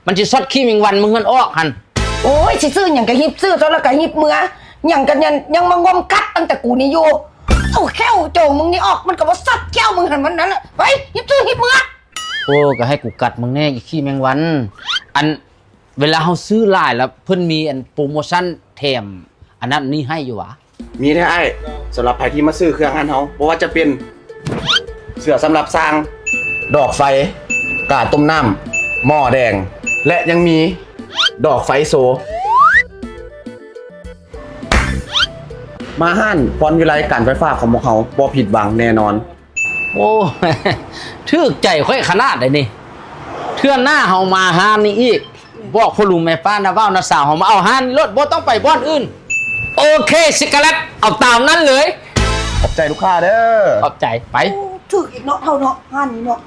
มันจะซดขี้แมงวันมึงมันออกหันโอ้ยสิซื้ออย่างกะฮิบซื้อตัวละกะฮิบเมื่ออย่างกันยังมางมกัดตั้งแต่กูนี่อยู่เอาแก้วโจมึงนี่ออกมันก็ว่าซัดแก้วมึงหันมันนั้นแหละไปฮิบซื้อฮิบเมื่อโอ้ก็ให้กูกัดมึงแน่อีขี้แมงวันอันเวลาเขาซื้อหลายแล้วเพิ่นมีอันโปรโมชั่นแถมอันนั้นนี่ให้อยู่วะมีแท้ไอ้สำหรับใครที่มาซื้อเครื่องงานเฮาบ่ว่าจะเป็นเสื้อสำหรับสร้างดอกไฟกาต้มน้ำหม้อแดงและยังมีดอกไฟโซมาห้านพรวิไลการไฟฟ้าของพวกเขาบ่ผิดหวังแน่นอนโอ้ทึกใจค่อยขนาดเลยนี่เทื่อหน้าเฮามาห้านนี่อีกบอกพ่อลุงแม่ป้านะว่าวนะสาวเฮามาเอาห้านรถบ่ต้องไปบ่อนอื่นโอเคสิกะลัดเอาตามนั้นเลยขอบใจลูกค้าเด้อขอบใจไปถึกอีกเนาะเท่าเนาะห้านนี้เนาะ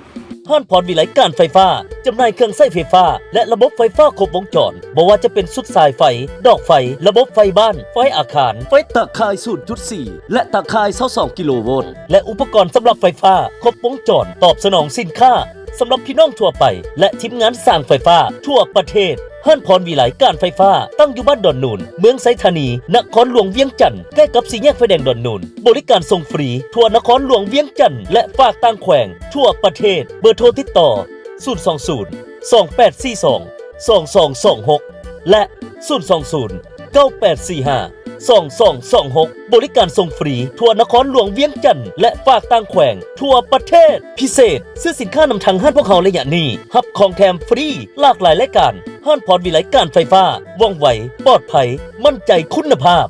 ห้านพรวิไลการไฟฟ้าจำหน่ายเครื่องใช้ไฟฟ้าและระบบไฟฟ้าครบวงจรบ่ว่าจะเป็นสุดสายไฟดอกไฟระบบไฟบ้านไฟอาคารไฟตะข่าย 0.4 และตะข่าย22กิโลโวลต์และอุปกรณ์สำหรับไฟฟ้าครบวงจรตอบสนองสินค้าสำหรับพี่น้องทั่วไปและทีมงานสร้างไฟฟ้าทั่วประเทศห้านพรวิไลการไฟฟ้าตั้งอยู่บ้านดอนนูนเมืองไซธานีนครหลวงเวียงจันทร์ใกล้กับสี่แยกไฟแดงดอนนูนบริการส่งฟรีทั่วนครหลวงเวียงจันทร์และฝากต่างแขวงทั่วประเทศเบอร์โทรติดต่อ020 2842 2226และ020 9845 2226บริการส่งฟรีทั่วนครหลวงเวียงจันทร์และฝากต่างแขวงทั่วประเทศพิเศษซื้อสินค้านำทางห้านพวกเขาระยะนี้รับของแถมฟรีหลากหลายรายการห้านพรวิไลการไฟฟ้าว่องไวปลอดภัยมั่นใจคุณภาพ